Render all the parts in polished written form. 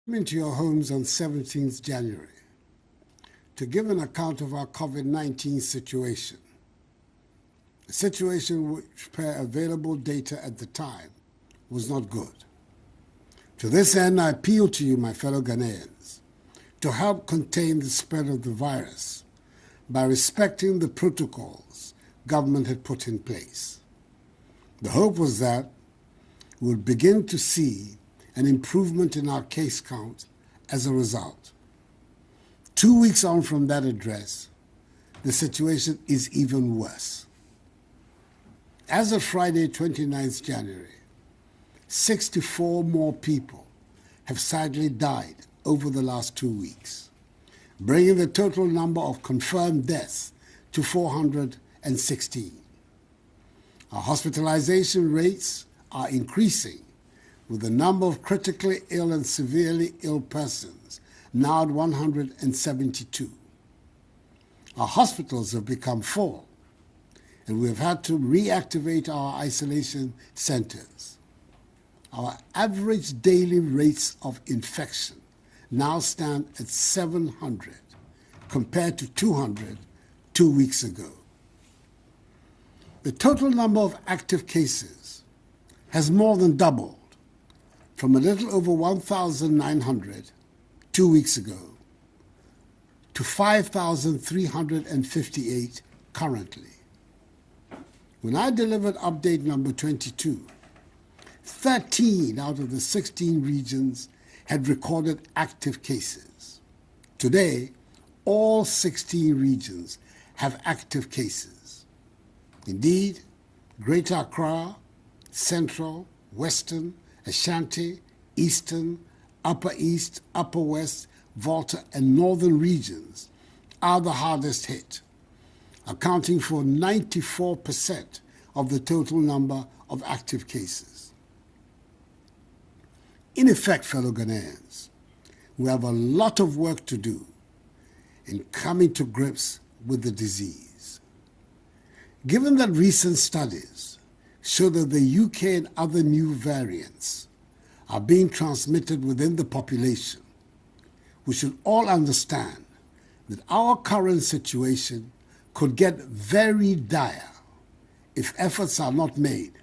Into your homes on 17th January to give an account of our COVID-19 situation, a situation which, per available data at the time, was not good. To this end, I appeal to you, my fellow Ghanaians, to help contain the spread of the virus by respecting the protocols government had put in place. The hope was that we would begin to see an improvement in our case count as a result. 2 weeks on from that address, the situation is even worse. As of Friday, 29th January, 64 more people have sadly died over the last 2 weeks, bringing the total number of confirmed deaths to 416. Our hospitalization rates are increasing, with the number of critically ill and severely ill persons now at 172. Our hospitals have become full, and we have had to reactivate our isolation centers. Our average daily rates of infection now stand at 700, compared to 200 2 weeks ago. The total number of active cases has more than doubled, from a little over 1,900 2 weeks ago to 5,358 currently. When I delivered update number 22, 13 out of the 16 regions had recorded active cases. Today, all 16 regions have active cases. Indeed, Greater Accra, Central, Western, Ashanti, Eastern, Upper East, Upper West, Volta, and Northern regions are the hardest hit, accounting for 94% of the total number of active cases. In effect, fellow Ghanaians, we have a lot of work to do in coming to grips with the disease. Given that recent studies show that the UK and other new variants are being transmitted within the population, we should all understand that our current situation could get very dire if efforts are not made,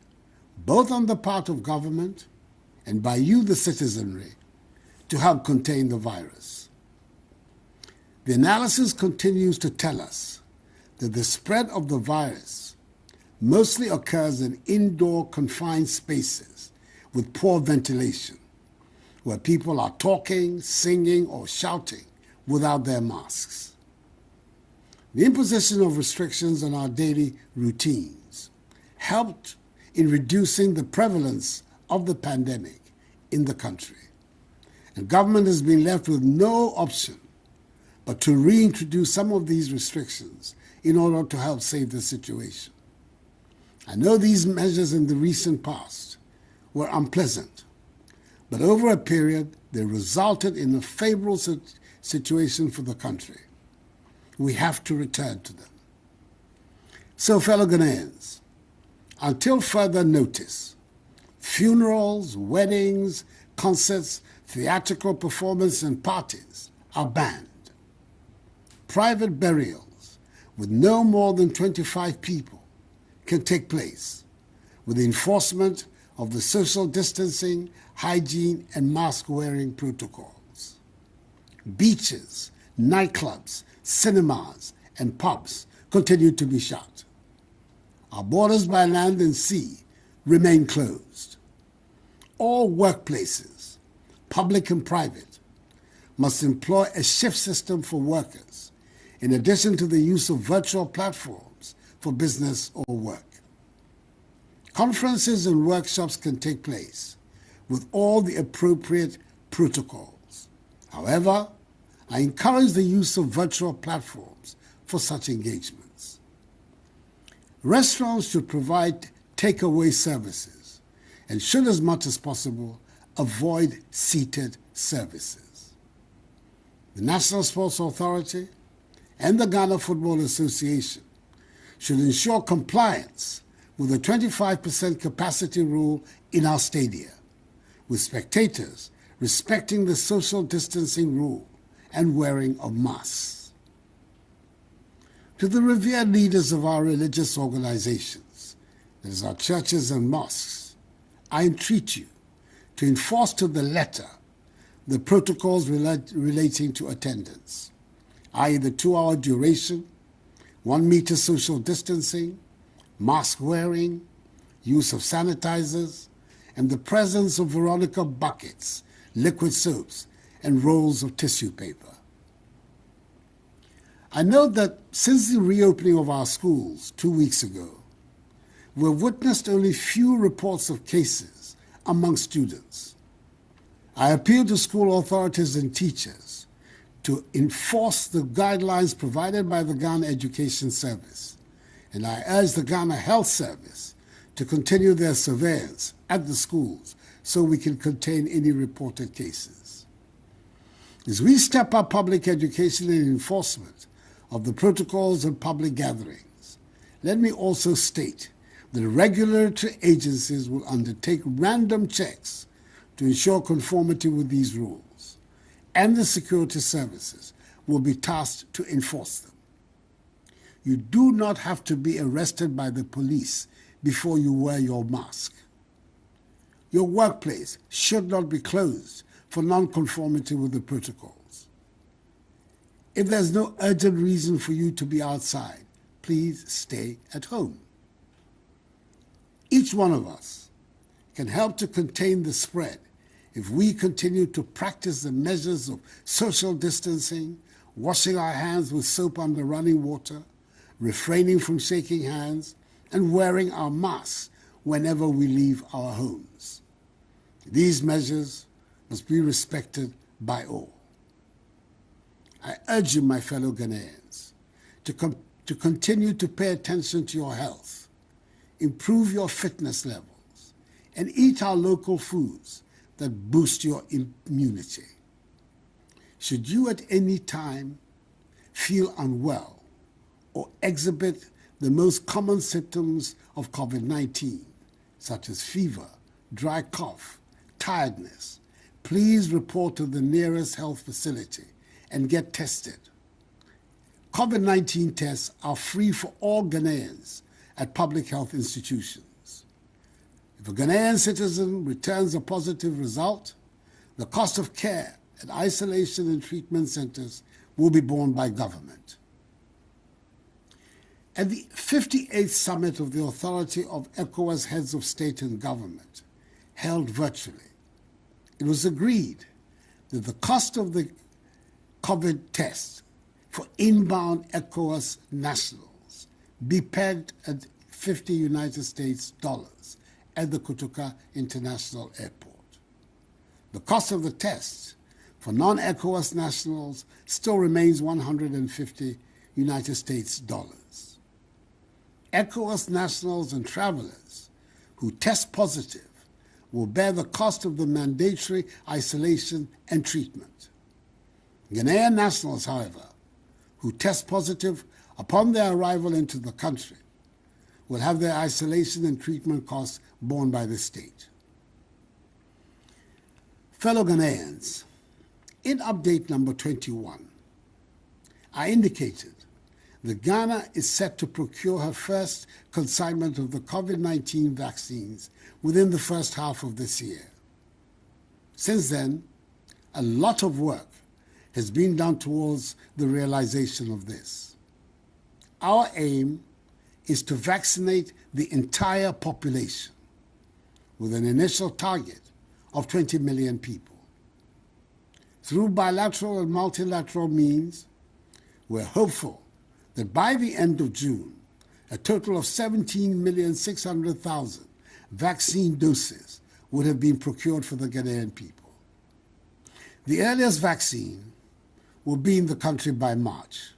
both on the part of government and by you, the citizenry, to help contain the virus. The analysis continues to tell us that the spread of the virus mostly occurs in indoor confined spaces with poor ventilation, where people are talking, singing, or shouting without their masks. The imposition of restrictions on our daily routines helped in reducing the prevalence of the pandemic in the country, and government has been left with no option but to reintroduce some of these restrictions in order to help save the situation. I know these measures in the recent past were unpleasant, but over a period they resulted in a favorable situation for the country. We have to return to them. So, fellow Ghanaians, until further notice, funerals, weddings, concerts, theatrical performances, and parties are banned. Private burials with no more than 25 people can take place with the enforcement of the social distancing, hygiene, and mask-wearing protocols. Beaches, nightclubs, cinemas, and pubs continue to be shut. Our borders by land and sea remain closed. All workplaces, public and private, must employ a shift system for workers, in addition to the use of virtual platforms for business or work. Conferences and workshops can take place with all the appropriate protocols. However, I encourage the use of virtual platforms for such engagements. Restaurants should provide takeaway services and should, as much as possible, avoid seated services. The National Sports Authority and the Ghana Football Association should ensure compliance with the 25% capacity rule in our stadia, with spectators respecting the social distancing rule and wearing of masks. To the revered leaders of our religious organizations, that is our churches and mosques, I entreat you to enforce to the letter the protocols relating to attendance, i.e. the 2-hour duration, 1 meter social distancing, mask wearing, use of sanitizers, and the presence of Veronica buckets, liquid soaps, and rolls of tissue paper. I note that since the reopening of our schools 2 weeks ago, we've witnessed only few reports of cases among students. I appeal to school authorities and teachers to enforce the guidelines provided by the Ghana Education Service, and I urge the Ghana Health Service to continue their surveillance at the schools so we can contain any reported cases. As we step up public education and enforcement of the protocols of public gatherings, let me also state that regulatory agencies will undertake random checks to ensure conformity with these rules, and the security services will be tasked to enforce them. You do not have to be arrested by the police before you wear your mask. Your workplace should not be closed for non-conformity with the protocols. If there's no urgent reason for you to be outside, please stay at home. Each one of us can help to contain the spread if we continue to practice the measures of social distancing, washing our hands with soap under running water, refraining from shaking hands, and wearing our masks whenever we leave our homes. These measures must be respected by all. I urge you, my fellow Ghanaians, to continue to pay attention to your health, improve your fitness levels, and eat our local foods that boost your immunity. Should you at any time feel unwell or exhibit the most common symptoms of COVID-19, such as fever, dry cough, tiredness, please report to the nearest health facility and get tested. COVID-19 tests are free for all Ghanaians at public health institutions. If a Ghanaian citizen returns a positive result, the cost of care at isolation and treatment centers will be borne by government. At the 58th Summit of the Authority of ECOWAS Heads of State and Government, held virtually, it was agreed that the cost of the COVID test for inbound ECOWAS nationals be pegged at $50 United States at the Kotoka International Airport. The cost of the test for non-ECOWAS nationals still remains $150 United States. ECOWAS nationals and travelers who test positive will bear the cost of the mandatory isolation and treatment. Ghanaian nationals, however, who test positive upon their arrival into the country will have their isolation and treatment costs borne by the state. Fellow Ghanaians, in update number 21, I indicated that Ghana is set to procure her first consignment of the COVID-19 vaccines within the first half of this year. Since then, a lot of work has been done towards the realization of this. Our aim is to vaccinate the entire population with an initial target of 20 million people. Through bilateral and multilateral means, we're hopeful that by the end of June, a total of 17,600,000 vaccine doses would have been procured for the Ghanaian people. The earliest vaccine will be in the country by March.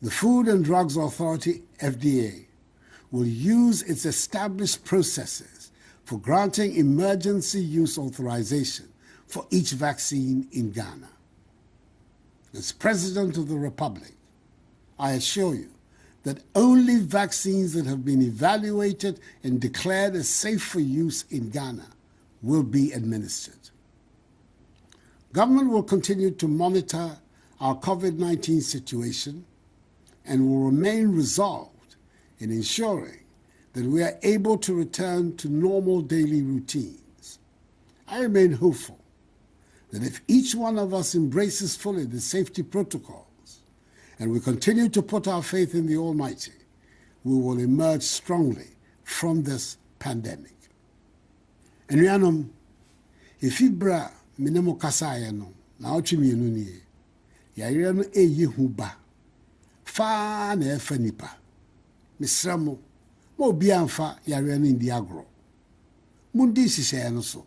The Food and Drugs Authority, FDA, will use its established processes for granting emergency use authorization for each vaccine in Ghana. As President of the Republic, I assure you that only vaccines that have been evaluated and declared as safe for use in Ghana will be administered. Government will continue to monitor our COVID-19 situation and will remain resolved in ensuring that we are able to return to normal daily routines. I remain hopeful that if each one of us embraces fully the safety protocols and we continue to put our faith in the Almighty, we will emerge strongly from this pandemic. Enuanom, ifibra minemo kasaya no na otwemienu nie. Yare no eyi hu ba. Fa na efa nipa. Misramo, mo obi amfa yare no ndi agro. Mundi hihye no so.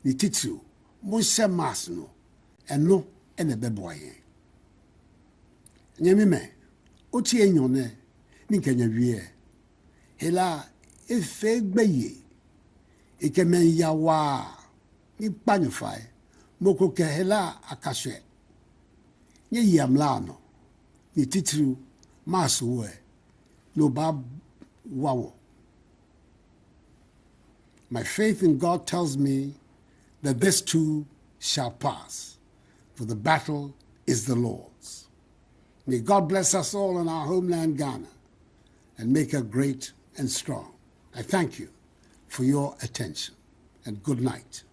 Ni titiri, mo hye mask no. Eno ene bebo yen. Nyame me, oti enyone ni kanya wie. Hela efe gbeye. Ikemen yawa ni panyufai moko ke hela akashe. Nye yamlano ni titiri masu no bab wawo. My faith in God tells me that this too shall pass, for the battle is the Lord's. May God bless us all in our homeland Ghana and make her great and strong. I thank you for your attention, and good night.